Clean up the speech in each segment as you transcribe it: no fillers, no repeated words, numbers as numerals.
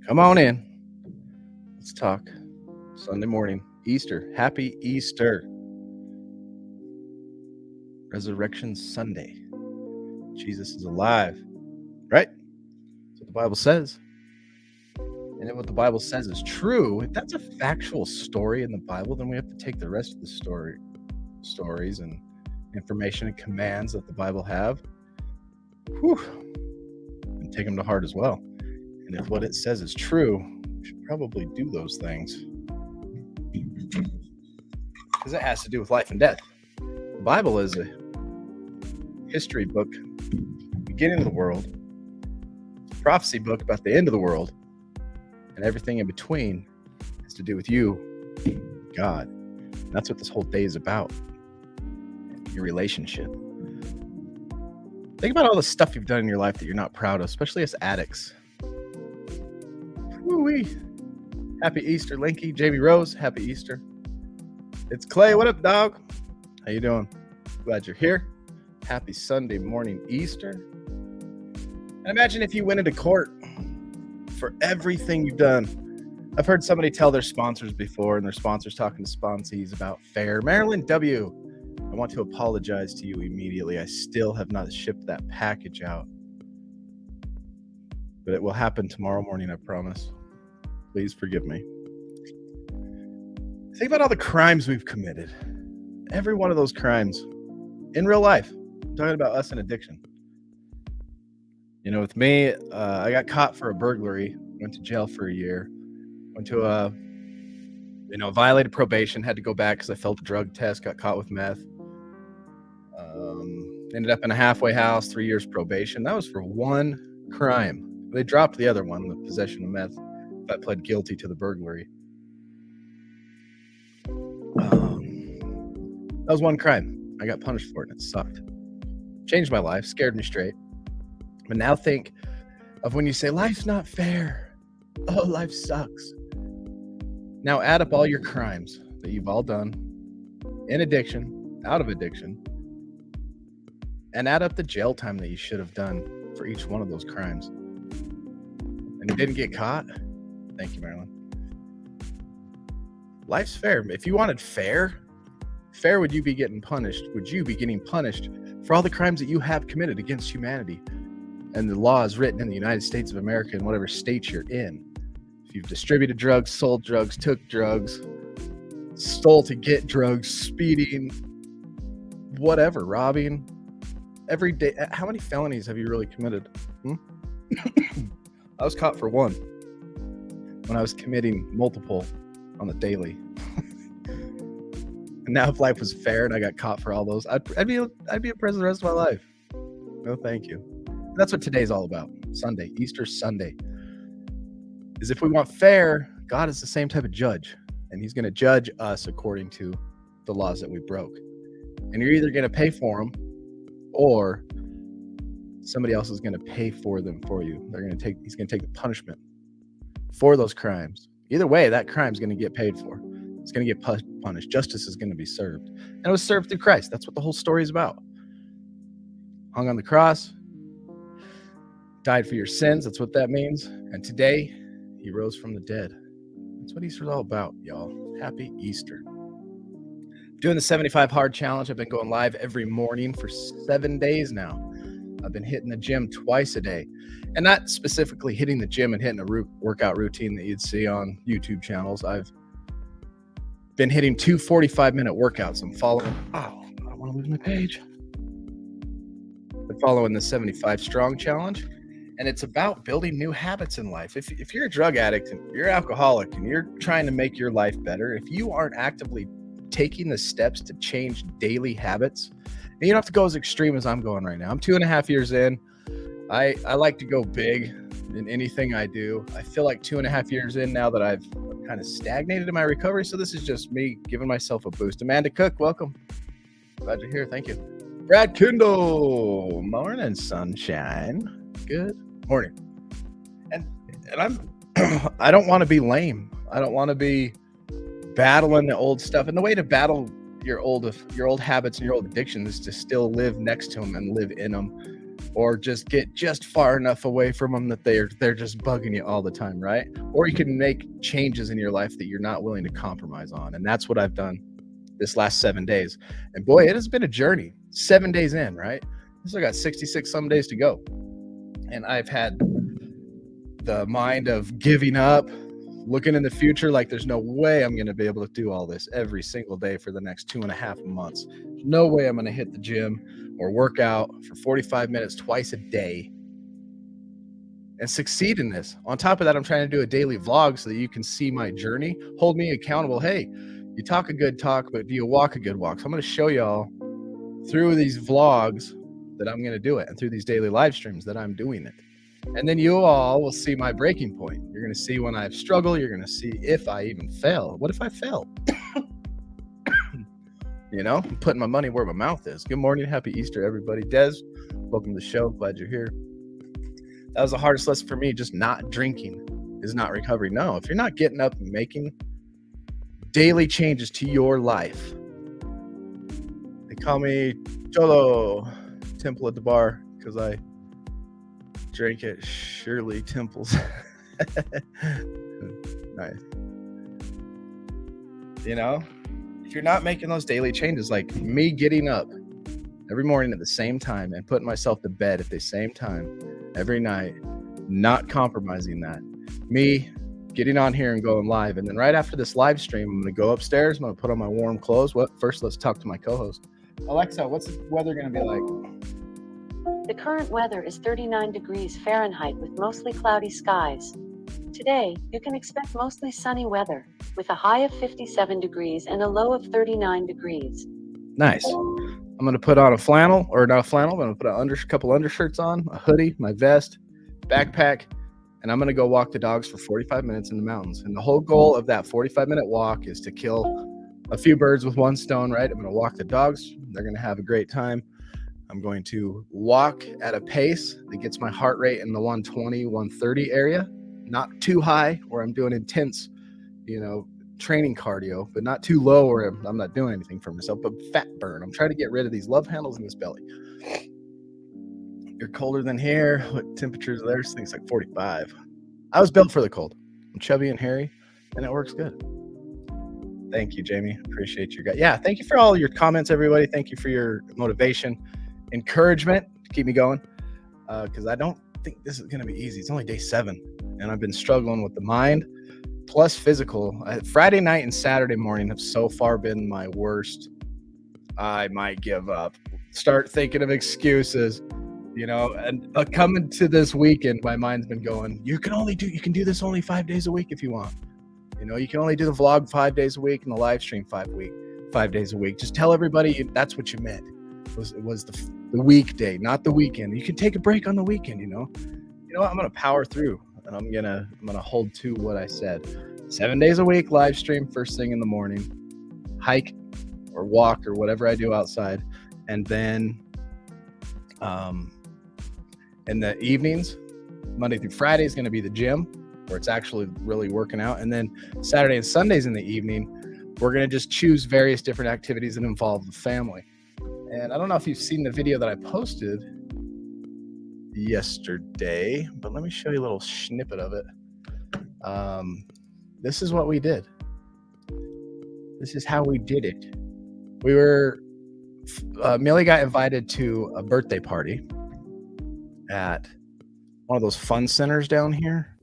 Come on in. Let's talk. Sunday morning, Easter. Happy Easter. Resurrection Sunday. Jesus is alive, right? That's what the Bible says. And if what the Bible says is true, if that's a factual story in the Bible, then we have to take the rest of the stories and information and commands that the Bible have, and take them to heart as well. And if what it says is true, we should probably do those things. Because it has to do with life and death. The Bible is a history book, beginning of the world, prophecy book about the end of the world, and everything in between has to do with you, God. And that's what this whole day is about. Your relationship. Think about all the stuff you've done in your life that you're not proud of, especially as addicts. Woo-wee. Happy Easter, Linky. Jamie Rose, happy Easter. It's Clay. What up, dog? How you doing? Glad you're here. Happy Sunday morning, Easter. And imagine if you went into court for everything you've done. I've heard somebody tell their sponsors before, and their sponsors talking to sponsees about fair. Marilyn W., I want to apologize to you immediately. I still have not shipped that package out. But it will happen tomorrow morning, I promise. Please forgive me. Think about all the crimes we've committed. Every one of those crimes in real life. I'm talking about us and addiction. You know, with me, I got caught for a burglary, went to jail for a year, went to violated probation, had to go back because I failed the drug test, got caught with meth. Ended up in a halfway house, 3 years probation. That was for one crime. They dropped the other one, the possession of meth. I pled guilty to the burglary. That was one crime. I got punished for it, and it sucked. Changed my life, scared me straight. But now think of when you say, life's not fair. Oh, life sucks. Now add up all your crimes that you've all done in addiction, out of addiction, and add up the jail time that you should have done for each one of those crimes. And you didn't get caught? Thank you, Marilyn. Life's fair. If you wanted fair, would you be getting punished? Would you be getting punished for all the crimes that you have committed against humanity? And the law is written in the United States of America in whatever state you're in. If you've distributed drugs, sold drugs, took drugs, stole to get drugs, speeding, whatever, robbing, every day. How many felonies have you really committed? I was caught for one when I was committing multiple on the daily. And now if life was fair and I got caught for all those, I'd be in prison the rest of my life. No, thank you. That's what today's all about. Sunday, Easter Sunday. Is if we want fair, God is the same type of judge. And he's going to judge us according to the laws that we broke. And you're either going to pay for them or somebody else is going to pay for them for you. He's going to take the punishment for those crimes. Either way, that crime is going to get paid for. It's going to get punished. Justice is going to be served. And it was served through Christ. That's what the whole story is about. Hung on the cross, died for your sins. That's what that means. And today, he rose from the dead. That's what Easter's all about, y'all. Happy Easter. Doing the 75 hard challenge. I've been going live every morning for 7 days now. I've been hitting the gym twice a day. And not specifically hitting the gym and hitting a workout routine that you'd see on YouTube channels. I've been hitting 2 45-minute workouts. I'm following. Oh, I don't want to lose my page. Been following the 75 strong challenge. And it's about building new habits in life. If you're a drug addict and you're alcoholic and you're trying to make your life better, if you aren't actively taking the steps to change daily habits, and you don't have to go as extreme as I'm going right now. I'm 2.5 years in. I like to go big in anything I do. I feel like 2.5 years in now that I've kind of stagnated in my recovery. So this is just me giving myself a boost. Amanda Cook, welcome. Glad you're here. Thank you. Brad Kindle. Morning, sunshine. Good morning. And I don't want to be lame. I don't want to be battling the old stuff. And the way to battle your old habits and your old addictions is to still live next to them and live in them. or just get just far enough away from them that they're just bugging you all the time, right? Or you can make changes in your life that you're not willing to compromise on. And that's what I've done this last 7 days. And boy, it has been a journey. 7 days in, right? I still got 66 some days to go. And I've had the mind of giving up, looking in the future like there's no way I'm going to be able to do all this every single day for the next 2.5 months. There's no way I'm going to hit the gym or work out for 45 minutes twice a day and succeed in this. On top of that, I'm trying to do a daily vlog so that you can see my journey, hold me accountable. Hey, you talk a good talk, but do you walk a good walk? So I'm going to show y'all through these vlogs that I'm going to do it, and through these daily live streams that I'm doing it. And then you all will see my breaking point. You're going to see when I struggle. You're going to see if I even fail. What if I fail? You know, I'm putting my money where my mouth is. Good morning. Happy Easter, everybody. Des, welcome to the show. Glad you're here. That was the hardest lesson for me. Just not drinking is not recovery. No, if you're not getting up and making daily changes to your life. They call me Cholo Temple at the bar because I drink at Shirley Temple's. Nice. You know, if you're not making those daily changes, like me getting up every morning at the same time and putting myself to bed at the same time every night, not compromising that, me getting on here and going live, and then right after this live stream, I'm going to go upstairs, I'm going to put on my warm clothes. First, let's talk to my co-host. Alexa, what's the weather going to be like? The current weather is 39 degrees Fahrenheit with mostly cloudy skies. Today, you can expect mostly sunny weather with a high of 57 degrees and a low of 39 degrees. Nice. I'm going to put on a flannel, or not a flannel, I'm going to put a couple undershirts on, a hoodie, my vest, backpack, and I'm going to go walk the dogs for 45 minutes in the mountains. And the whole goal of that 45-minute walk is to kill a few birds with one stone, right? I'm going to walk the dogs. They're going to have a great time. I'm going to walk at a pace that gets my heart rate in the 120, 130 area, not too high where I'm doing intense, training cardio, but not too low where I'm not doing anything for myself, but fat burn. I'm trying to get rid of these love handles in this belly. You're colder than here. What temperature is there? This thing's like 45. I was built for the cold. I'm chubby and hairy, and it works good. Thank you, Jamie. Appreciate you guys. Yeah, thank you for all your comments, everybody. Thank you for your motivation, encouragement to keep me going, because I don't think this is going to be easy. It's only day 7, and I've been struggling with the mind plus physical. Friday night and Saturday morning have so far been my worst. I might give up. Start thinking of excuses, and coming to this weekend, my mind's been going, you can do this only 5 days a week if you want. You can only do the vlog 5 days a week and the live stream 5 days a week. Just tell everybody that's what you meant. It was the weekday, not the weekend. You can take a break on the weekend, You know what? I'm gonna power through, and I'm gonna hold to what I said. 7 days a week, live stream first thing in the morning, hike or walk or whatever I do outside, and then in the evenings, Monday through Friday is gonna be the gym, where it's actually really working out. And then Saturday and Sundays in the evening, we're going to just choose various different activities that involve the family. And I don't know if you've seen the video that I posted yesterday, but let me show you a little snippet of it. This is what we did. This is how we did it. Millie got invited to a birthday party at one of those fun centers down here.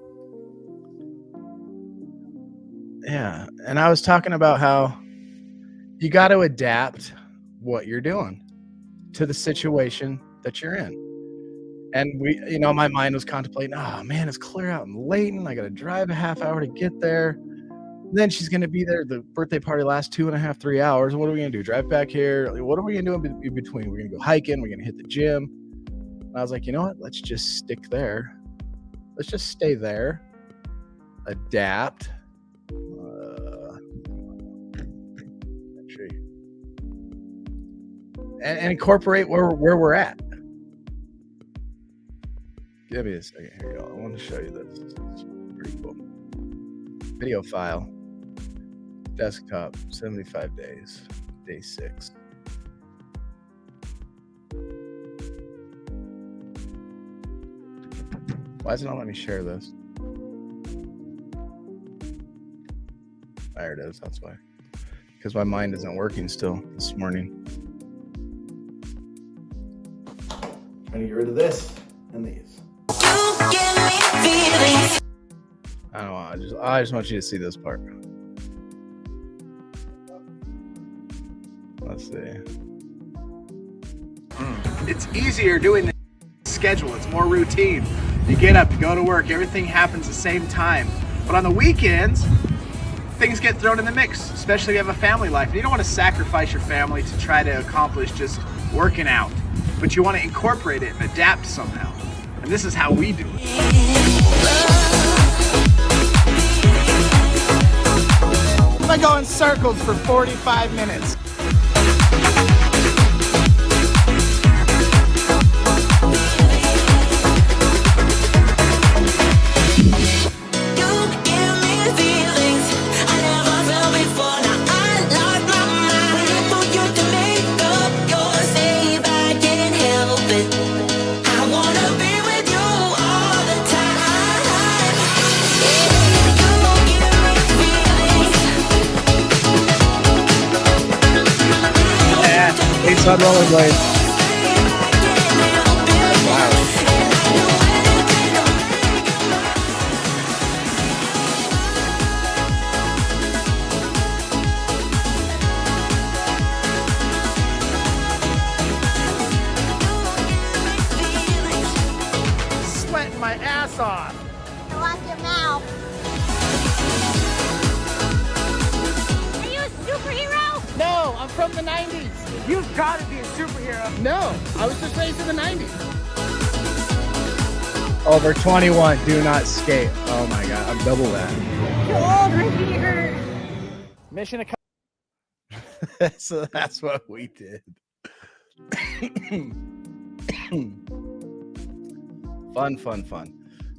Yeah, and I was talking about how you got to adapt what you're doing to the situation that you're in. And my mind was contemplating, oh man, it's clear out in Layton. I got to drive a half hour to get there. And then she's going to be there. The birthday party lasts 2.5, 3 hours. What are we going to do? Drive back here? What are we going to do in between? We're going to go hiking. We're going to hit the gym. And I was like, you know what? Let's just stick there. Let's just stay there. Adapt. And incorporate where we're at. Give me a second. Here you go. I want to show you this. It's pretty cool. Video file. Desktop. 75 days. Day 6. Why is it not letting me share this? There it is. That's why. Because my mind isn't working still this morning. Trying to get rid of this and these. I don't know. I just want you to see this part. Let's see. It's easier doing the schedule. It's more routine. You get up, you go to work, everything happens the same time. But on the weekends, things get thrown in the mix, especially if you have a family life. And you don't want to sacrifice your family to try to accomplish just working out. But you want to incorporate it and adapt somehow. And this is how we do it. I go in circles for 45 minutes. It's on rollerblades. Wow. Sweating my ass off. Watch your mouth. Are you a superhero? No, I'm from the 90s. You've got to be a superhero. No, I was just raised in the 90s. Over 21, do not skate. Oh my God, I'm double that. You're old, Ricky hurt. Mission accomplished. So that's what we did. Fun.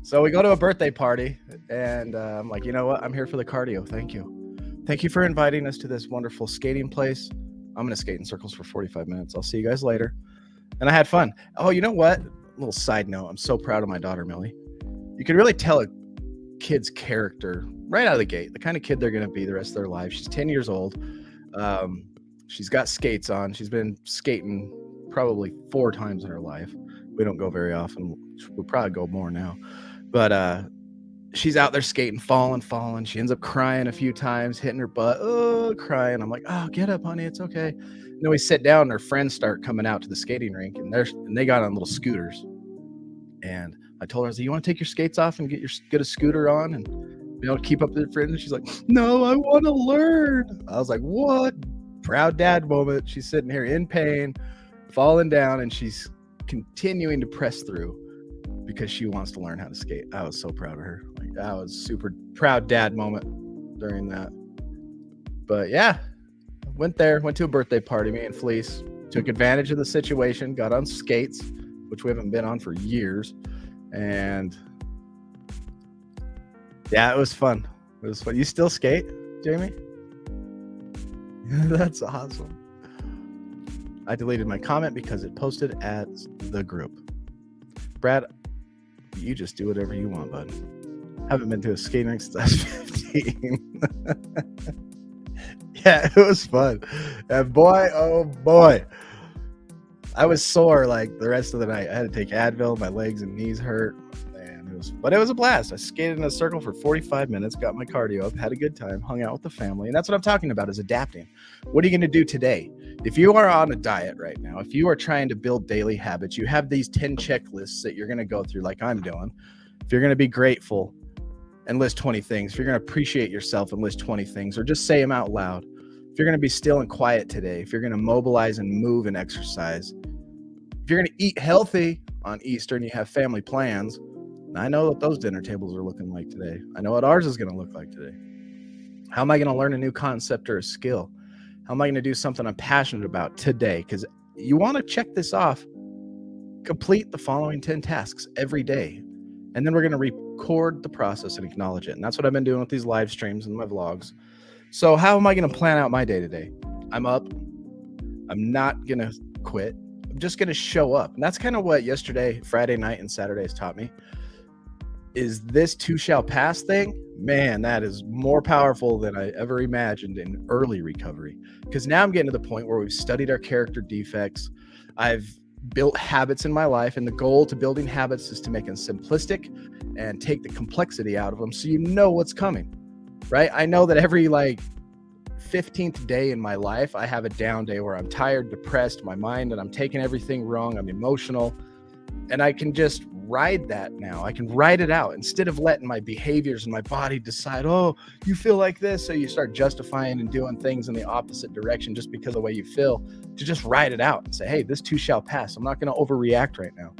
So we go to a birthday party, and I'm like, you know what? I'm here for the cardio. Thank you. Thank you for inviting us to this wonderful skating place. I'm going to skate in circles for 45 minutes. I'll see you guys later. And I had fun. Oh, you know what? A little side note. I'm so proud of my daughter, Millie. You can really tell a kid's character right out of the gate, the kind of kid they're going to be the rest of their life. She's 10 years old. She's got skates on. She's been skating probably 4 times in her life. We don't go very often. We'll probably go more now. But she's out there skating, falling. She ends up crying a few times, hitting her butt, crying. I'm like, oh, get up, honey. It's okay. And then we sit down, and her friends start coming out to the skating rink, and they got on little scooters. And I told her, I was like, you want to take your skates off and get a scooter on and be able to keep up with your friends? And she's like, no, I want to learn. I was like, what? Proud dad moment. She's sitting here in pain, falling down, and she's continuing to press through because she wants to learn how to skate. I was so proud of her. Like, that was super proud dad moment during that. But yeah, went to a birthday party, me and Fleece, took advantage of the situation, got on skates, which we haven't been on for years. And yeah, it was fun. You still skate, Jamie? That's awesome. I deleted my comment because it posted at the group. Brad, you just do whatever you want, bud. Haven't been to a skating rink since I was 15. Yeah, it was fun. And boy, oh boy, I was sore like the rest of the night. I had to take Advil. My legs and knees hurt. But it was a blast. I skated in a circle for 45 minutes, got my cardio up, had a good time, hung out with the family. And that's what I'm talking about, is adapting. What are you going to do today? If you are on a diet right now, if you are trying to build daily habits, you have these 10 checklists that you're going to go through like I'm doing. If you're going to be grateful and list 20 things, if you're going to appreciate yourself and list 20 things, or just say them out loud. If you're going to be still and quiet today, if you're going to mobilize and move and exercise, if you're going to eat healthy on Easter and you have family plans, I know what those dinner tables are looking like today. I know what ours is going to look like today. How am I going to learn a new concept or a skill? How am I going to do something I'm passionate about today? Because you want to check this off. Complete the following 10 tasks every day. And then we're going to record the process and acknowledge it. And that's what I've been doing with these live streams and my vlogs. So how am I going to plan out my day today? I'm up. I'm not going to quit. I'm just going to show up. And that's kind of what yesterday, Friday night, and Saturday has taught me. is this too shall pass thing, man, that is more powerful than I ever imagined in early recovery. Because now I'm getting to the point where we've studied our character defects. I've built habits in my life, and the goal to building habits is to make them simplistic and take the complexity out of them so you know what's coming, right? I know that every 15th day in my life, I have a down day where I'm tired, depressed, my mind, and I'm taking everything wrong. I'm emotional, and I can just ride that now. I can ride it out instead of letting my behaviors and my body decide, oh, you feel like this. So you start justifying and doing things in the opposite direction just because of the way you feel, to just ride it out and say, hey, this too shall pass. I'm not going to overreact right now.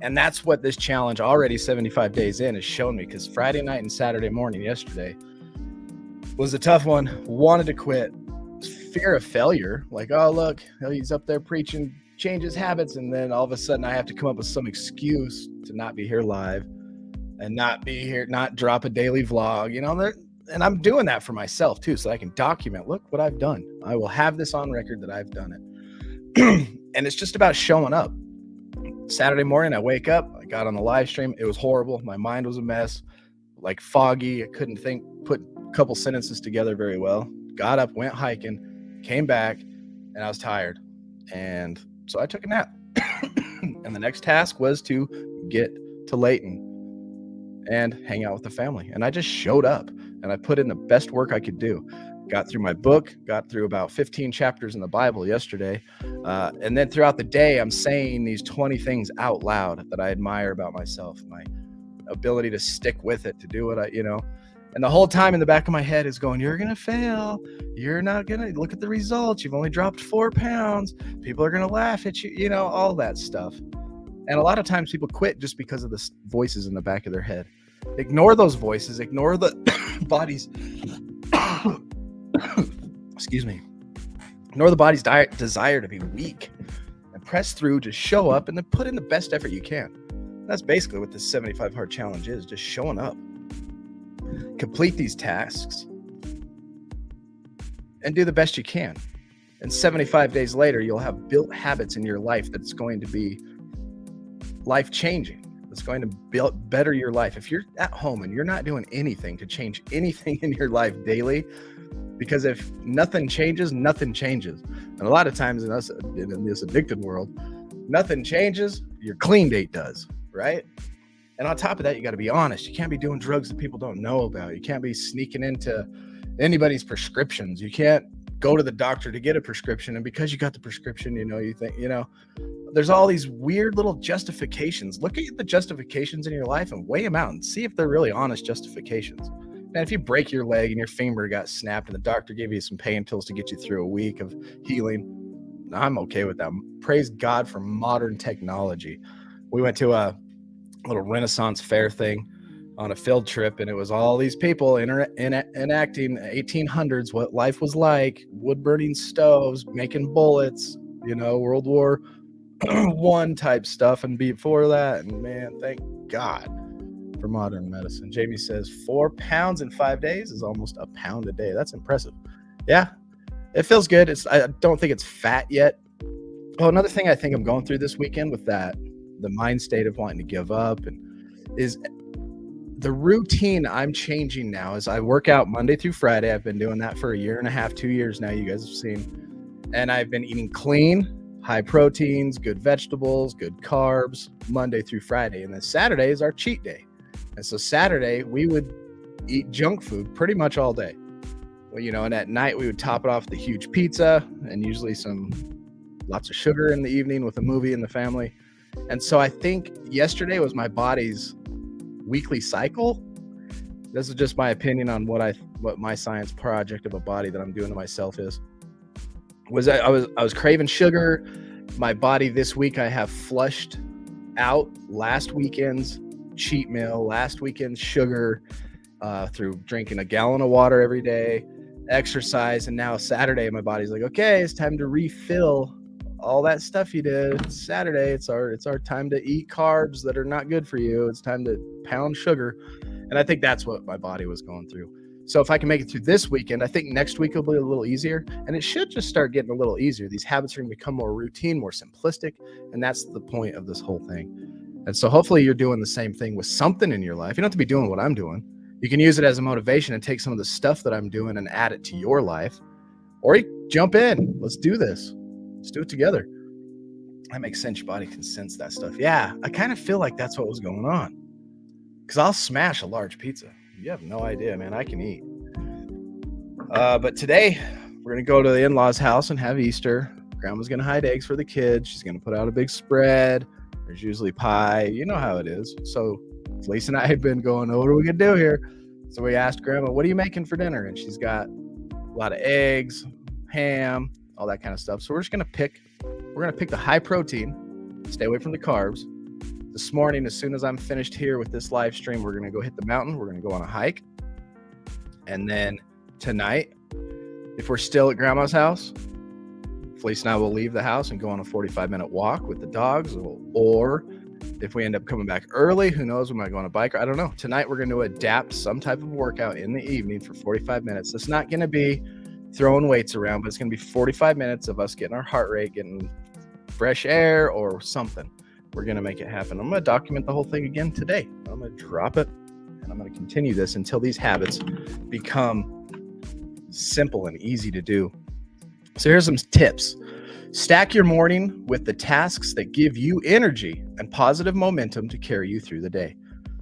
And that's what this challenge already 75 days in has shown me, because Friday night and Saturday morning yesterday was a tough one. Wanted to quit. Fear of failure. Like, oh, look, he's up there preaching change his habits, and then all of a sudden I have to come up with some excuse to not be here live and not be here, not drop a daily vlog, and I'm doing that for myself too, so I can document, look what I've done. I will have this on record that I've done it. And it's just about showing up. Saturday morning, I wake up, I got on the live stream. It was horrible. My mind was a mess, foggy. I couldn't put a couple sentences together very well. Got up, went hiking, came back, and I was tired. And so I took a nap. And the next task was to get to Layton and hang out with the family. And I just showed up, and I put in the best work I could do. Got through my book, got through about 15 chapters in the Bible yesterday. And then throughout the day, I'm saying these 20 things out loud that I admire about myself, my ability to stick with it, to do what and the whole time in the back of my head is going, you're going to fail. You're not going to look at the results. You've only dropped 4 pounds. People are going to laugh at you, all that stuff. And a lot of times people quit just because of the voices in the back of their head. Ignore those voices. Ignore the body's, excuse me. Ignore the body's desire to be weak, and press through, just show up, and then put in the best effort you can. That's basically what this 75 hard challenge is, just showing up. Complete these tasks and do the best you can. And 75 days later, you'll have built habits in your life that's going to be life-changing. It's going to better your life. If you're at home and you're not doing anything to change anything in your life daily, because if nothing changes, nothing changes. And a lot of times in this addicted world, nothing changes, your clean date does, right? And on top of that, you got to be honest. You can't be doing drugs that people don't know about. You can't be sneaking into anybody's prescriptions. You can't go to the doctor to get a prescription, and because you got the prescription, you think, there's all these weird little justifications. Look at the justifications in your life and weigh them out and see if they're really honest justifications. And if you break your leg and your femur got snapped and the doctor gave you some pain pills to get you through a week of healing, I'm okay with that. Praise God for modern technology. We went to a little Renaissance fair thing on a field trip, and it was all these people enacting 1800s, what life was like, wood burning stoves, making bullets, World War I type stuff, and before that. And man, thank God for modern medicine. Jamie says 4 pounds in 5 days is almost a pound a day. That's impressive. Yeah, it feels good. I don't think it's fat yet. Oh, another thing I think I'm going through this weekend with that, the mind state of wanting to give up, and is the routine I'm changing now. Is I work out Monday through Friday. I've been doing that for 1.5 years, 2 years now. You guys have seen, and I've been eating clean, high proteins, good vegetables, good carbs, Monday through Friday. And then Saturday is our cheat day. And so Saturday we would eat junk food pretty much all day. Well, and at night we would top it off with a huge pizza and usually lots of sugar in the evening with a movie in the family. And so I think yesterday was my body's weekly cycle. This is just my opinion on what my science project of a body that I'm doing to myself is. I was craving sugar. My body this week, I have flushed out last weekend's cheat meal, last weekend's sugar, through drinking a gallon of water every day, exercise, and now Saturday my body's like, okay, it's time to refill all that stuff you did. It's Saturday. It's our time to eat carbs that are not good for you. It's time to pound sugar. And I think that's what my body was going through. So if I can make it through this weekend, I think next week will be a little easier, and it should just start getting a little easier. These habits are going to become more routine, more simplistic. And that's the point of this whole thing. And so hopefully you're doing the same thing with something in your life. You don't have to be doing what I'm doing. You can use it as a motivation and take some of the stuff that I'm doing and add it to your life. Or you jump in. Let's do this. Let's do it together. That makes sense. Your body can sense that stuff. Yeah, I kind of feel like that's what was going on. Because I'll smash a large pizza. You have no idea, man. I can eat. But today, we're going to go to the in-laws' house and have Easter. Grandma's going to hide eggs for the kids. She's going to put out a big spread. There's usually pie. You know how it is. So Felice and I had been going, what are we going to do here? So we asked Grandma, what are you making for dinner? And she's got a lot of eggs, ham, all that kind of stuff. So we're going to pick the high protein, stay away from the carbs. This morning, as soon as I'm finished here with this live stream, we're going to go hit the mountain. We're going to go on a hike. And then tonight, if we're still at Grandma's house, Felice and I will leave the house and go on a 45-minute walk with the dogs. Or if we end up coming back early, who knows, we might go on a bike. I don't know. Tonight, we're going to adapt some type of workout in the evening for 45 minutes. It's not going to be throwing weights around, but it's going to be 45 minutes of us getting our heart rate, getting fresh air or something. We're going to make it happen. I'm going to document the whole thing again today. I'm going to drop it, and I'm going to continue this until these habits become simple and easy to do. So here's some tips. Stack your morning with the tasks that give you energy and positive momentum to carry you through the day.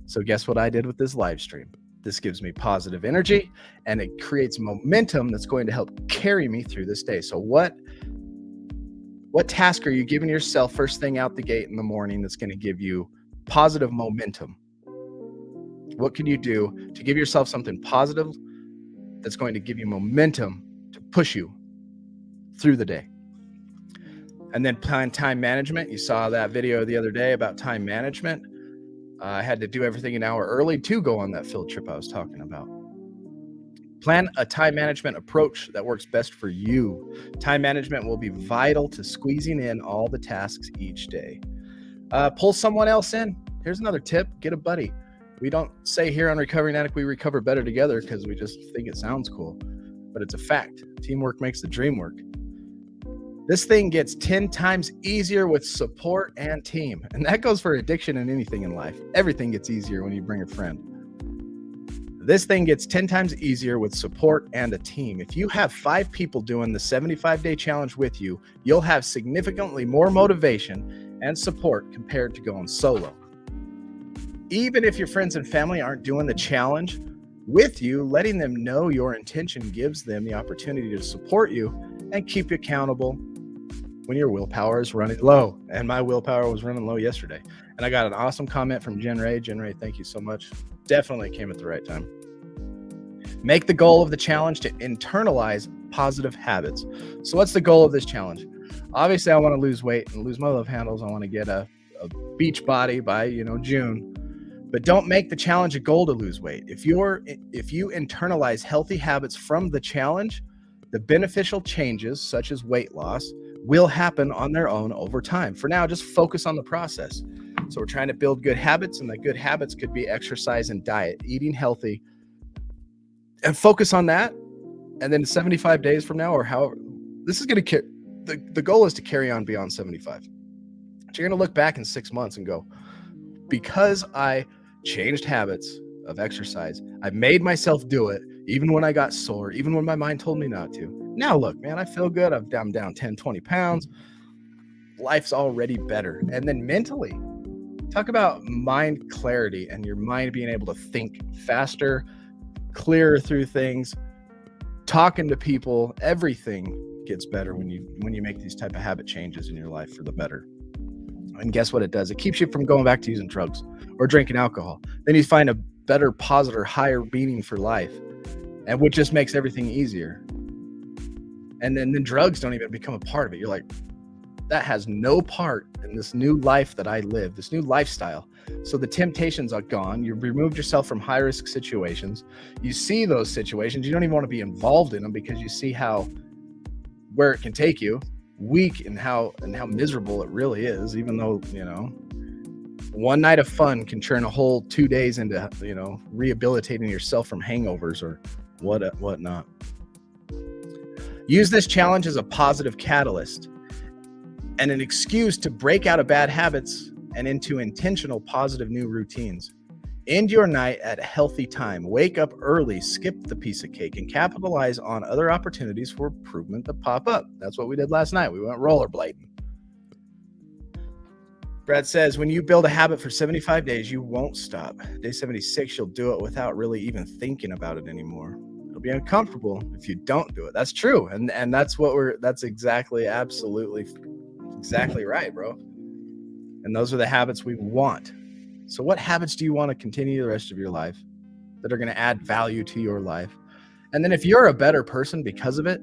So guess what I did with this live stream? This gives me positive energy and it creates momentum that's going to help carry me through this day. So what task are you giving yourself first thing out the gate in the morning that's going to give you positive momentum? What can you do to give yourself something positive that's going to give you momentum to push you through the day? And then plan time management. You saw that video the other day about time management. I had to do everything an hour early to go on that field trip I was talking about. Plan a time management approach that works best for you. Time management will be vital to squeezing in all the tasks each day. Pull someone else in. Here's another tip. Get a buddy. We don't say here on Recovering Addict we recover better together because we just think it sounds cool, but it's a fact. Teamwork makes the dream work. This thing gets 10 times easier with support and team. And that goes for addiction and anything in life. Everything gets easier when you bring a friend. This thing gets 10 times easier with support and a team. If you have 5 people doing the 75-day challenge with you, you'll have significantly more motivation and support compared to going solo. Even if your friends and family aren't doing the challenge with you, letting them know your intention gives them the opportunity to support you and keep you accountable when your willpower is running low. And my willpower was running low yesterday. And I got an awesome comment from Jen Ray. Jen Ray, thank you so much. Definitely came at the right time. Make the goal of the challenge to internalize positive habits. So what's the goal of this challenge? Obviously, I want to lose weight and lose my love handles. I want to get a beach body by, June. But don't make the challenge a goal to lose weight. If you internalize healthy habits from the challenge, the beneficial changes, such as weight loss, will happen on their own over time. For now, just focus on the process. So we're trying to build good habits, and the good habits could be exercise and diet, eating healthy, and focus on that. And then 75 days from now, or however, this is going to the goal is to carry on beyond 75. So you're going to look back in 6 months and go, because I changed habits of exercise, I made myself do it, even when I got sore, even when my mind told me not to. Now look, man, I feel good. I'm down 10, 20 pounds. Life's already better. And then mentally, talk about mind clarity and your mind being able to think faster, clearer through things, talking to people. Everything gets better when you make these type of habit changes in your life for the better. And guess what it does? It keeps you from going back to using drugs or drinking alcohol. Then you find a better, positive, higher meaning for life, and which just makes everything easier. And then drugs don't even become a part of it. You're like, that has no part in this new life that I live, this new lifestyle. So the temptations are gone. You've removed yourself from high risk situations. You see those situations. You don't even want to be involved in them because you see where it can take you, weak and how miserable it really is, even though, one night of fun can turn a whole 2 days into, rehabilitating yourself from hangovers or whatnot. Use this challenge as a positive catalyst and an excuse to break out of bad habits and into intentional, positive new routines. End your night at a healthy time. Wake up early, skip the piece of cake, and capitalize on other opportunities for improvement that pop up. That's what we did last night. We went rollerblading. Brad says, when you build a habit for 75 days, you won't stop. Day 76, you'll do it without really even thinking about it anymore. It'll be uncomfortable if you don't do it. That's true. And that's exactly, absolutely, exactly right, bro. And those are the habits we want. So what habits do you want to continue the rest of your life that are going to add value to your life? And then if you're a better person because of it,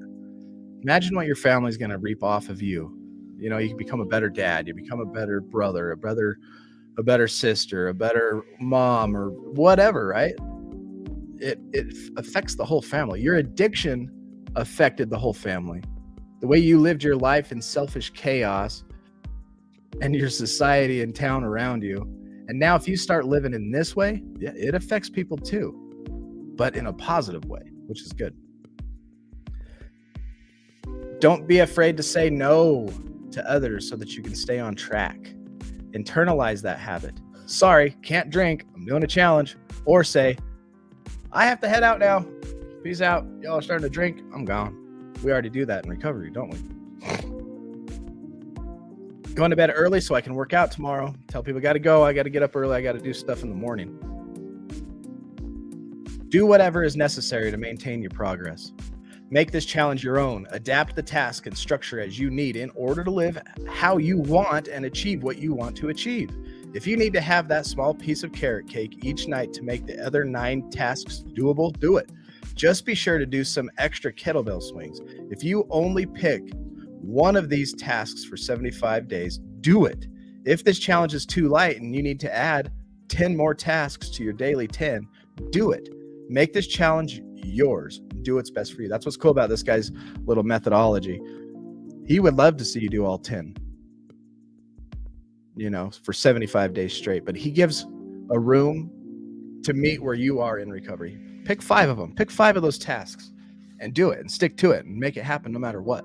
imagine what your family's going to reap off of you. You know, you become a better dad, you become a better brother, a better sister, a better mom, or whatever, right? It affects the whole family. Your addiction affected the whole family. The way you lived your life in selfish chaos and your society and town around you. And now if you start living in this way, yeah, it affects people too, but in a positive way, which is good. Don't be afraid to say no to others so that you can stay on track. Internalize that habit. Sorry, can't drink. I'm doing a challenge. Or say, I have to head out now. Peace out. Y'all are starting to drink. I'm gone. We already do that in recovery, don't we? Going to bed early so I can work out tomorrow. Tell people I got to go. I got to get up early. I got to do stuff in the morning. Do whatever is necessary to maintain your progress. Make this challenge your own. Adapt the task and structure as you need in order to live how you want and achieve what you want to achieve. If you need to have that small piece of carrot cake each night to make the other 9 tasks doable, do it. Just be sure to do some extra kettlebell swings. If you only pick one of these tasks for 75 days, do it. If this challenge is too light and you need to add 10 more tasks to your daily 10, do it. Make this challenge yours. Do what's best for you. That's what's cool about this guy's little methodology. He would love to see you do all 10, you know, for 75 days straight, but he gives a room to meet where you are in recovery. Pick 5 of them. Pick 5 of those tasks and do it and stick to it and make it happen no matter what.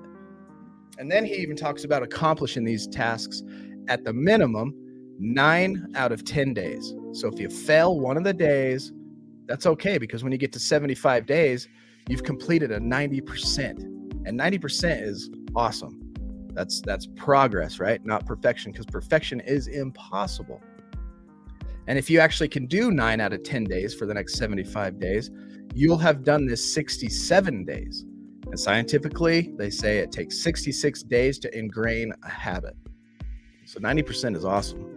And then he even talks about accomplishing these tasks at the minimum 9 out of 10 days. So if you fail one of the days, that's okay, because when you get to 75 days, you've completed a 90%. And 90% is awesome. That's progress, right? Not perfection, because perfection is impossible. And if you actually can do 9 out of 10 days for the next 75 days, you'll have done this 67 days. And scientifically, they say it takes 66 days to ingrain a habit. So 90% is awesome.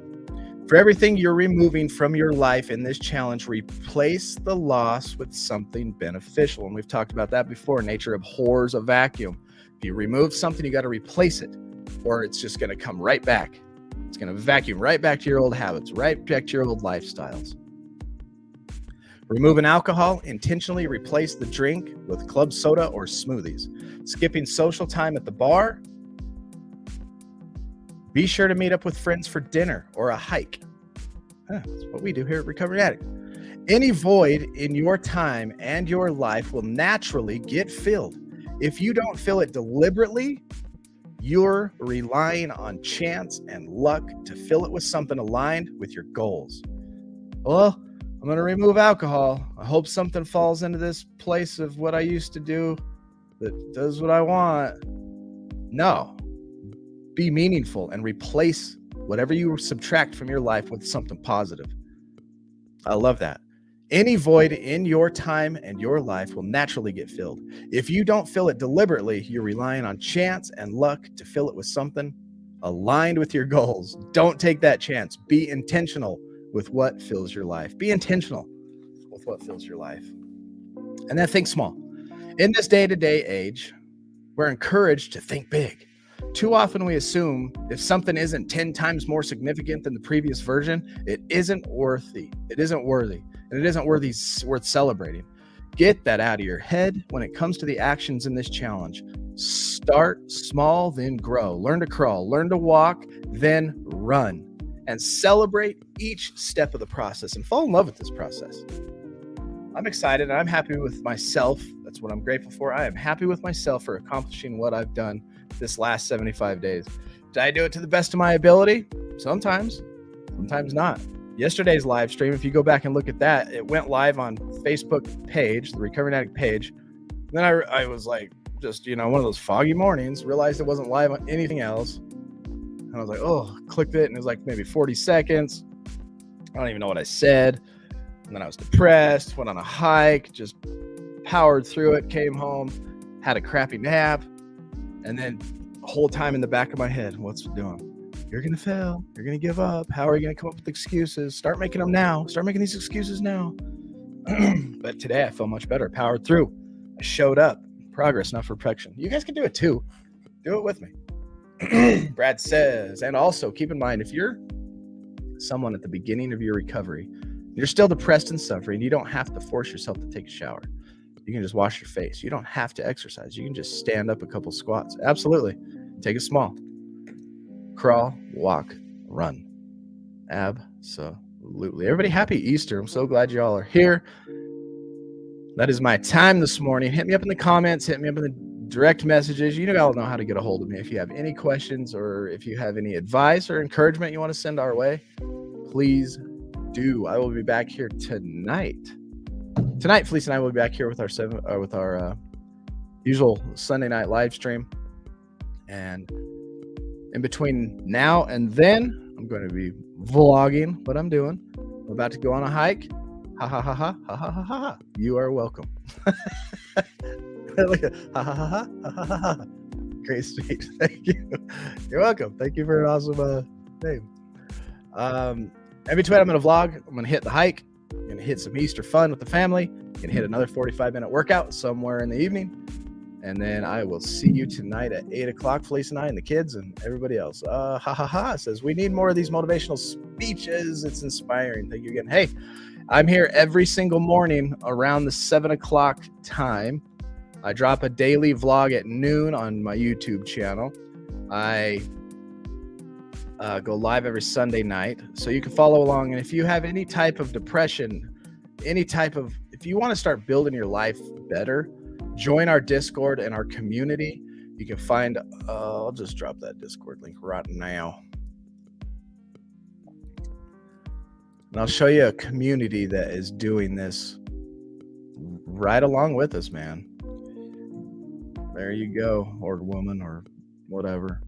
For everything you're removing from your life in this challenge, replace the loss with something beneficial. And we've talked about that before. Nature abhors a vacuum. If you remove something, you got to replace it, or it's just going to come right back. It's going to vacuum right back to your old habits, right back to your old lifestyles. Removing alcohol, intentionally replace the drink with club soda or smoothies. Skipping social time at the bar. Be sure to meet up with friends for dinner or a hike. That's what we do here at Recovery Addict. Any void in your time and your life will naturally get filled. If you don't fill it deliberately, you're relying on chance and luck to fill it with something aligned with your goals. Well, I'm going to remove alcohol. I hope something falls into this place of what I used to do that does what I want. No. Be meaningful and replace whatever you subtract from your life with something positive. I love that. Any void in your time and your life will naturally get filled. If you don't fill it deliberately, you're relying on chance and luck to fill it with something aligned with your goals. Don't take that chance. Be intentional with what fills your life. Be intentional with what fills your life. And then think small. In this day-to-day age, we're encouraged to think big. Too often we assume if something isn't 10 times more significant than the previous version, it isn't worthy. It isn't worthy. And it isn't worth celebrating. Get that out of your head when it comes to the actions in this challenge. Start small, then grow. Learn to crawl, learn to walk, then run. And celebrate each step of the process and fall in love with this process. I'm excited and I'm happy with myself. That's what I'm grateful for. I am happy with myself for accomplishing what I've done this last 75 days. Did I do it to the best of my ability? Sometimes. sometimes not. Yesterday's live stream, if you go back and look at that, it went live on Facebook page, the Recovering Addict page. And then I was like, just, one of those foggy mornings, realized it wasn't live on anything else. And I was like, oh, clicked it, and it was like maybe 40 seconds. I don't even know what I said. And then I was depressed, went on a hike, just powered through it, came home, had a crappy nap. And then the whole time in the back of my head, what's it doing? You're going to fail. You're going to give up. How are you going to come up with excuses? Start making them now. Start making these excuses now. But today I felt much better. Powered through. I showed up. Progress, not perfection. You guys can do it too. Do it with me. Brad says, and also keep in mind, if you're someone at the beginning of your recovery, you're still depressed and suffering, you don't have to force yourself to take a shower. You can just wash your face. You don't have to exercise. You can just stand up a couple squats. Absolutely. Take it small. Crawl, walk, run. Absolutely. Everybody, happy Easter. I'm so glad you all are here. That is my time this morning. Hit me up in the comments. Hit me up in the direct messages. You all know how to get a hold of me. If you have any questions or if you have any advice or encouragement you want to send our way, please do. I will be back here tonight. Tonight, Felice and I will be back here with our usual Sunday night live stream. And in between now and then, I'm going to be vlogging what I'm doing. I'm about to go on a hike. Ha ha ha ha ha ha ha ha. You are welcome. Like a, ha ha ha ha ha ha ha. Great speech. Thank you. You're welcome. Thank you for an awesome name. In between, I'm going to vlog. I'm going to hit the hike. I'm going to hit some Easter fun with the family. I'm going to hit another 45-minute workout somewhere in the evening. And then I will see you tonight at 8 o'clock, Felice and I and the kids and everybody else. Ha ha ha says, we need more of these motivational speeches. It's inspiring. Thank you again. Hey, I'm here every single morning around the 7 o'clock time. I drop a daily vlog at noon on my YouTube channel. I go live every Sunday night, so you can follow along. And if you have any type of depression, if you want to start building your life better, join our Discord and our community. You can find, I'll just drop that Discord link right now. And I'll show you a community that is doing this right along with us, man. There you go, or woman, or whatever.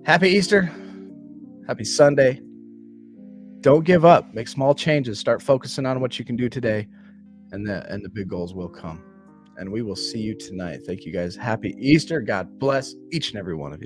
Happy Easter. Happy Sunday. Don't give up. Make small changes. Start focusing on what you can do today, and the big goals will come. And we will see you tonight. Thank you guys. Happy Easter. God bless each and every one of you.